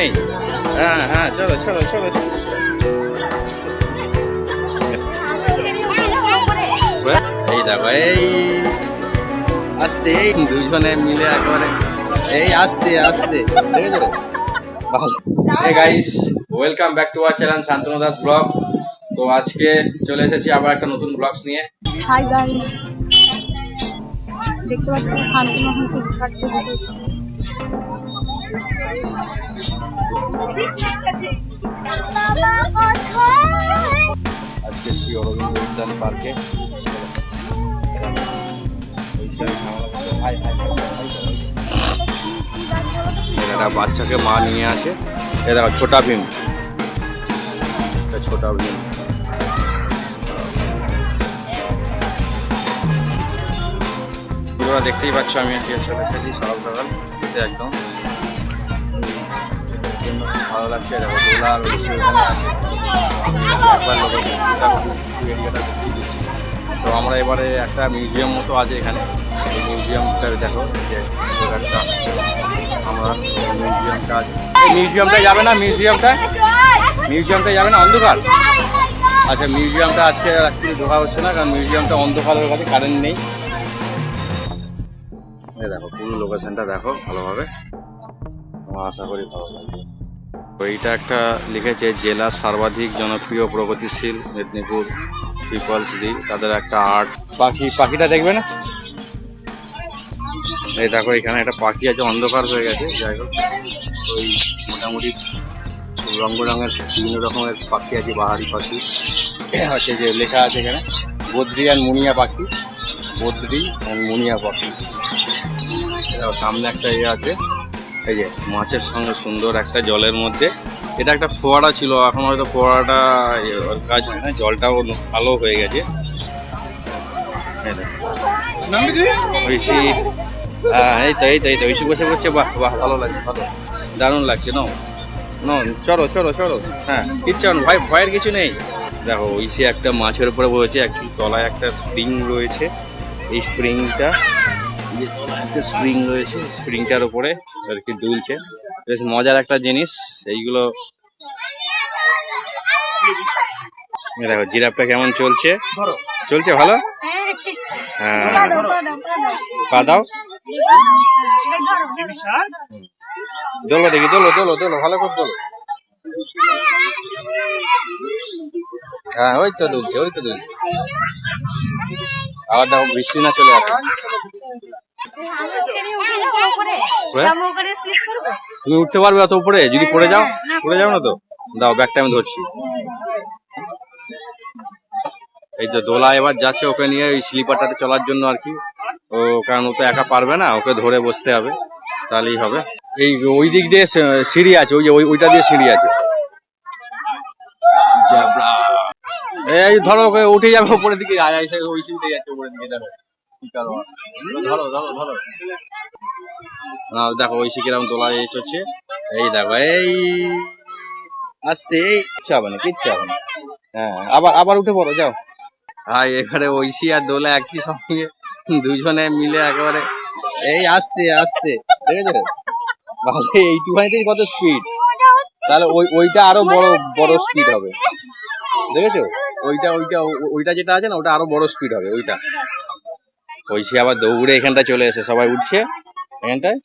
নেই। হ্যাঁ হ্যাঁ, চলো চলো চলো চলো। এই দেখো, এই আস্তে, এই দুজনে মিলে একেবারে এই আস্তে আস্তে, দেখেছো? Hey guys, welcome back to our channel Shantanu Das blog. তো আজকে চলে এসেছি আবার একটা নতুন ব্লগস নিয়ে। হাই গাইস, দেখতে পাচ্ছেন শান্তনু এখন কেক কাটতে বসেছে। আজকে শ্রী অরবিন্দ উদ্যান পার্কে একটা বাচ্চাকে মা নিয়ে আসে। এ দেখো ছোটা ভীম, ছোটা ভীম। পুরোটা দেখতেই পাচ্ছ, আমি আজকে চলে এসেছি সকাল সকাল একদম ভালো লাগছে। দেখো দোলা রয়েছে, তো আমরা এবারে একটা মিউজিয়াম মতো আছে এখানে। এই মিউজিয়ামটা দেখো, যে আমরা মিউজিয়ামটা আছে। মিউজিয়ামটায় যাবে না, মিউজিয়ামটায় যাবে না, অন্ধকার। আচ্ছা, মিউজিয়ামটা আজকে অ্যাকচুয়ালি ঢোকা হচ্ছে না, কারণ মিউজিয়ামটা অন্ধকার হয়ে গেছে, কারেন্ট নেই। দেখো পুরো লোকেশনটা দেখো ভালোভাবে, আশা করি ভালো লাগবে। এইটা একটা লিখেছে জেলার সর্বাধিক জনপ্রিয় প্রগতিশীল মেদিনীপুর পিপলস ডি, তাদের একটা আর্ট। পাখিটা দেখবে না? এই দেখো এখানে একটা পাখি আছে, অন্ধকার হয়ে গেছে। যাই হোক, ওই মোটামুটি রঙ বেরঙের বিভিন্ন রকমের পাখি আছে, বাহারি পাখি আছে। যে লেখা আছে এখানে বদ্রি অ্যান্ড মুনিয়া পাখি, বদ্রি অ্যান্ড মুনিয়া পাখি। সামনে একটা ইয়ে আছে, এই যে মাছের সঙ্গে সুন্দর একটা জলের মধ্যে। এটা একটা ফোয়ারা ছিল, এখন হয়তো ফোয়ারাটা কাজ হয় না, জলটাও ভালো হয়ে গেছে। ঐশী, হ্যাঁ এই তো ঐশী বসে পড়ছে। বাহ বাহ, ভালো লাগছে, ভালো, দারুণ লাগছে। চলো চলো চলো। হ্যাঁ, কিচ্ছু ভাই, ভয়ের কিছু নেই। দেখো ঐশী একটা মাছের উপরে বসেছে, অ্যাকচুয়ালি তলায় একটা স্প্রিং রয়েছে। এই স্প্রিংটা স্প্রিং রয়েছে, স্প্রিংটার উপরে আর কি দুলছে। বেশ মজার একটা জিনিস এইগুলো। দেখো জিরাফটা কেমন চলছে, চলছে ভালো। হ্যাঁ, পা দাও, দোলো দেখি, দোলো দোলো দোলো, ভালো করে দোলো। হ্যাঁ, ওই তো দুলছে, ওই তো দুলছে। আবার দেখো বৃষ্টি না চলে আসে। তুমি উঠতে পারবে অত উপরে? যদি পড়ে যাও না তো। দাও ব্যাগটা আমি ধরছি। এই তো দোলা এবার যাচ্ছে, ওকে নিয়ে ওই স্লিপারটাতে চলার জন্য আর কি। ও কারণ ও তো একা পারবে না, ওকে ধরে বসতে হবে, তাহলেই হবে। এই ওই দিক দিয়ে সিঁড়ি আছে, ওই যে ওইটা দিয়ে সিঁড়ি আছে। এই ধরো, ওকে উঠে যাবে উপরের দিকে। ওই সিঁড়ি যাচ্ছে উপরের দিকে, দেখো ধরো ধরো ধরো। দেখো ওই কিরকম দোলায় চলছে। এই দেখো, এই আস্তে, এই কিচ্ছু হবে না, কিচ্ছু হবে না। হ্যাঁ, আবার উঠে পড়ো, যাও। ভাই এখানে ঐশী আর দোলা একই সঙ্গে দুজনে মিলে একেবারে এই আস্তে আস্তে, দেখেছো? ভালো, এইটুখানিতে কত স্পিড, তাহলে ওইটা আরো বড় বড় স্পিড হবে, দেখেছো? ওইটা যেটা আছে না, ওটা আরো বড় স্পিড হবে ওইটা। ঐশী আবার দৌড়ে এখানটা চলে এসে, সবাই উঠছে এখানটায়।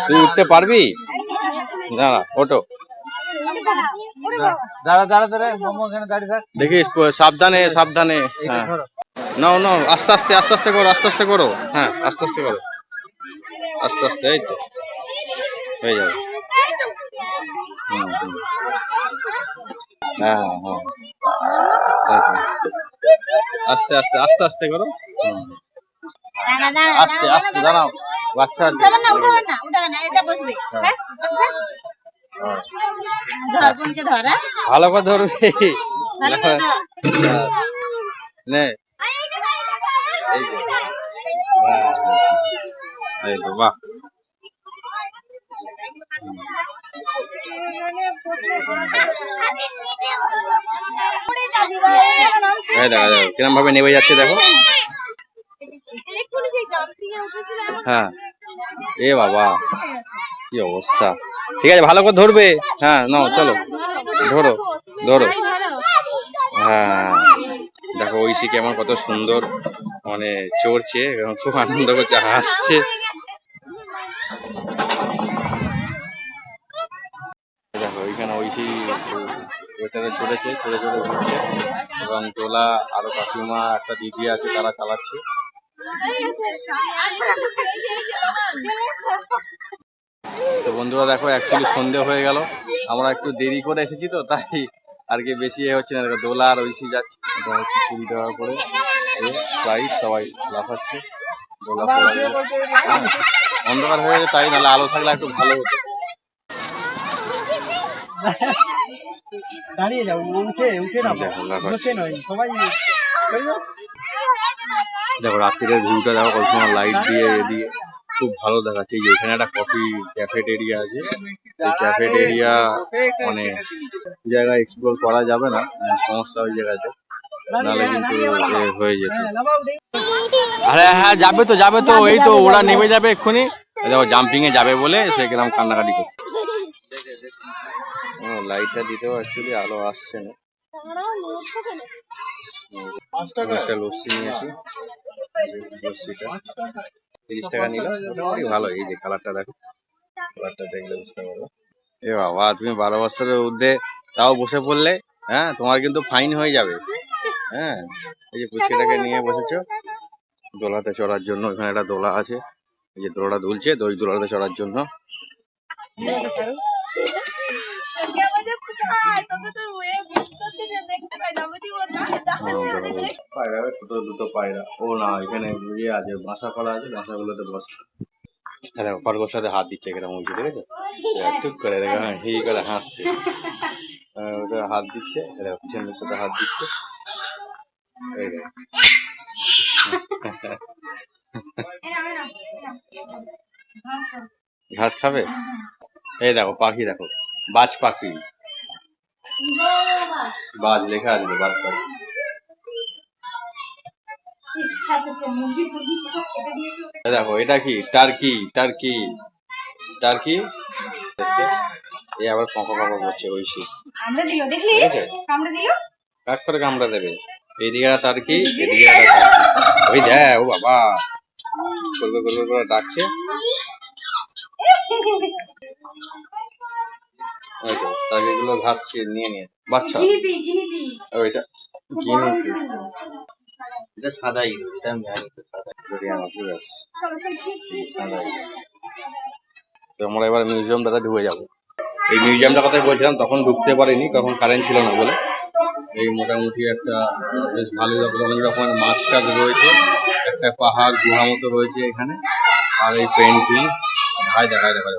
তুই উঠতে পারবি? দাঁড়া, ওটো, দেখিস, সাবধানে সাবধানে। হ্যাঁ, নাও নাও, আস্তে আস্তে আস্তে আস্তে করো, আস্তে আস্তে করো। হ্যাঁ, আস্তে আস্তে করো, আস্তে আস্তে, এই তো হয়ে যাবে। হ্যাঁ হ্যাঁ, আস্তে আস্তে আস্তে আস্তে করো। আস্তে আস্তে, দাঁড়াও, বাচ্চা আছে। ভালো করে ধরবে, নে, এই তো, বাহ। কিরম ভাবে নেমে যাচ্ছে দেখো। হ্যাঁ, এ বাবা, কি অবস্থা। ঠিক আছে, ভালো করে ধরবে। হ্যাঁ নাও, চলো ধরো ধরো। হ্যাঁ দেখো ঐশী কেমন কত সুন্দর মানে চড়ছে এবং খুব আনন্দ করছে, হাসছে। দেখো ওইখানে ঐশী ওইটাতে চড়েছে, চড়ে চড়ে ঘুরছে এবং দোলা আরো কাকিমা একটা দিদি আছে তারা চালাচ্ছে। তো বন্ধুরা দেখো অ্যাকচুয়ালি সন্ধে হয়ে গেল, আমরা একটু দেরি করে এসেছি তো তাই আর কি বেশি হচ্ছে না। দেখো দোলা আর ঐশী যাচ্ছে 20 টাকা করে প্রাইস, সবাই লাফাচ্ছে দোলা ফোলা দিয়ে। অন্ধকার হয়ে গেছে তাই, নাহলে আলো থাকলে একটু ভালো হতো। দাঁড়িয়ে যাও, উঠে না বসে নয় সবাই। দেখো রাত্রির ভিউটা দেখো, কত সময় লাইট দিয়ে দিয়ে খুব ভালো দেখাচ্ছে। এই যে এখানে একটা কফি ক্যাফেটেরিয়া আছে, এই ক্যাফেটেরিয়া মানে জায়গা এক্সপ্লোর করা যাবে না, সমস্যা ওই জায়গাতে, নাহলে কিন্তু হয়ে যেত। আরে হ্যাঁ যাবে তো যাবে তো, এই তো ওরা নেমে যাবে এক্ষুনি। দেখো জাম্পিং এ যাবে বলে সে কিরকম কান্নাকাটি করছে। লাইটটা দিতেও অ্যাকচুয়ালি আলো আসছে না। একটা লস্যি নিয়েছি, লস্যিটা 30 টাকা নিল, মোটামুটি ভালো। এই যে কালারটা দেখো, কালারটা দেখলে বুঝতে পারবো। এ বাবা, তুমি 12 বছরের ঊর্ধ্বে তাও বসে পড়লে, হ্যাঁ তোমার কিন্তু ফাইন হয়ে যাবে। হ্যাঁ এই যে পুচকিটাকে নিয়ে বসেছো দোলাতে চড়ার জন্য, ওখানে একটা দোলা আছে, এই যে দোলাটা দুলছে, ওই দোলাতে চড়ার জন্য। পায়রা, ছোট দুটো পায়রা। ও না, এখানে ইয়ে আছে, বাসা করা আছে, বাসাগুলোতে বসে। দেখো খরগোশ সাথে হাত দিচ্ছে কিরকম হয়েছে, ঠিক আছে? ঠিক করে দেখো, হ্যাঁ ঠিক করে হাসছে, ওটা হাত দিচ্ছে, দেখো পিছন দিকটাতে হাত দিচ্ছে। এই দেখো ঘাস খাবে। এই দেখো পাখি, দেখো বাজ পাখি, বাজ লেখা আছে তো, বাজ পাখি। দেখো এটা কি, টার্কি, টার্কি, টার্কি। এই আবার কঁকা কঁকা করছে ঐশী, ঠিক আছে? কাক করে কামড়া দেবে। এইদিকে একটা টার্কি, এদিকে একটা টার্কি। ওই দেখ, ও বাবা গল্প গল্প করে ডাকছে। ওই তো টার্কিগুলো ঘাস নিয়ে নিয়ে বাচ্চা। ওইটা গিনি, এটা সাদাই, এটা আমি জানি তো সাদাই। তো আমরা এবার মিউজিয়ামটাতে ঢুকে যাবো। এই মিউজিয়ামটা কথাই বলছিলাম, তখন ঢুকতে পারিনি, তখন কারেন্ট ছিল না বলে। এই মোটামুটি একটা বেশ ভালো অনেক রকমের মাছ টাছ রয়েছে, একটা পাহাড় গুহা মতো রয়েছে এখানে, আর এই পেন্টিং ভাই দেখা যাবে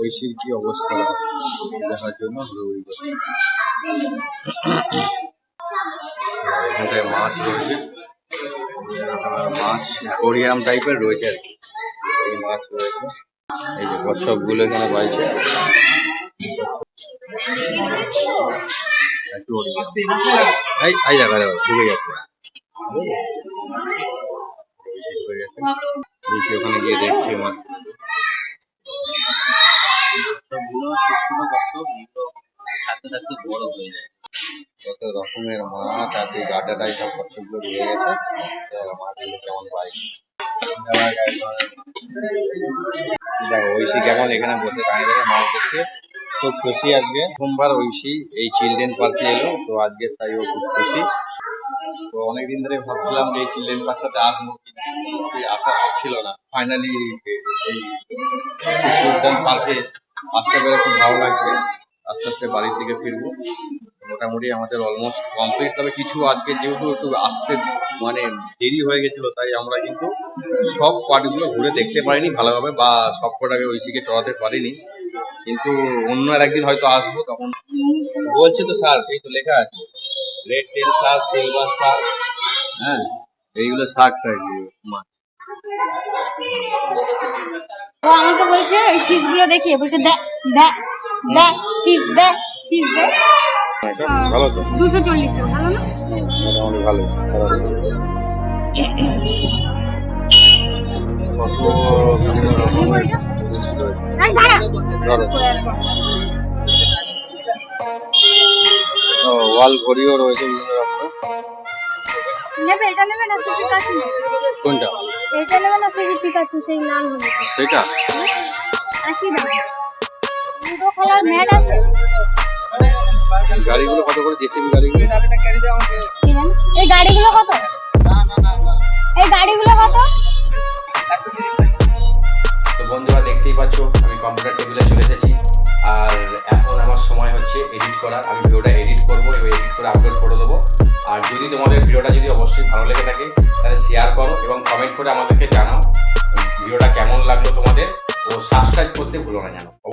ঐশীর কি অবস্থা দেখার জন্য হুড়োহুড়ি করছে। এখানটায় মাছ রয়েছে, মাছ অ্যাকোরিয়াম টাইপের রয়েছে আর কি, এই মাছ রয়েছে। এই যে কচ্ছপগুলো এখানে রয়েছে, এই দেখা যাবে ডুবে যাচ্ছে, বেশি ওখানে গিয়ে দেখছে মাছ। কত রকমের মাছ আছে, গাটাটাই সব কচ্ছপগুলো রয়ে গেছে, মাছগুলো কেমন পাই। দেখো ঐশী কেমন এখানে বসে দাঁড়িয়ে দাঁড়িয়ে মাছ দেখছে, খুব খুশি। আজকে সোমবার ঐশী এই চিলড্রেন পার্কে এলো, তো আজকে তাই ও খুব খুশি। তো অনেকদিন ধরে ভাবছিলাম যে এই চিলড্রেন পার্কটাতে আসবো, আসা হচ্ছিল না। ফাইনালি এই চিলড্রেন পার্কে আসতে পেরে খুব ভালো লাগছে। আস্তে আস্তে বাড়ির দিকে ফিরবো, মোটামুটি আমাদের অলমোস্ট কমপ্লিট। তবে কিছু আজকে যেহেতু একটু আসতে মানে দেরি হয়ে গেছিল, তাই আমরা কিন্তু সব পার্টগুলো ঘুরে দেখতে পারিনি ভালোভাবে, বা সব কটাকে ঐশীকে চড়াতে পারিনি। কিন্তু অন্য আর একদিন হয়তো আসবো, তখন বলছে তো স্যার, এই তো লেখা আছে red tail Shark, silver Shark, হ্যাঁ এইগুলো শার্ক টাইপ মাছ। ও আমাকে বলছে এই ফিশ গুলো দেখিয়ে বলছে দেখ দেখ দেখ ফিশ, দেখ ফিশ দেখ। ভালো তো, 240 ভালো না? মোটামুটি ভালো। কত বিভিন্ন রকমের দাঁড়া ধরো ওয়াল ঘড়িও রয়েছে বিভিন্ন রকমের। নেবে এটা নেবে না তুই পিকাচু নেবে কোনটা? এটা নেবে না সেই পিকাচু সেই লাল হবে সেটা একই দাম দুটো কালার ম্যাট আছে গাড়িগুলো কত করে? জেসিবি গাড়িগুলো কি জানি? এই গাড়িগুলো কত এই গাড়িগুলো কত তো বন্ধুরা দেখতেই পাচ্ছ আমি কম্পিউটার টেবিলে চলে এসেছি আর এখন আমার সময় হচ্ছে এডিট করার। আমি ভিডিওটা এডিট করবো এবং এডিট করে আপলোড করে দেবো। আর যদি তোমাদের ভিডিওটা যদি অবশ্যই ভালো লেগে থাকে তাহলে শেয়ার করো এবং কমেন্ট করে আমাদেরকে জানাও ভিডিওটা কেমন লাগলো তোমাদের, ও সাবস্ক্রাইব করতে ভুলো না যেন।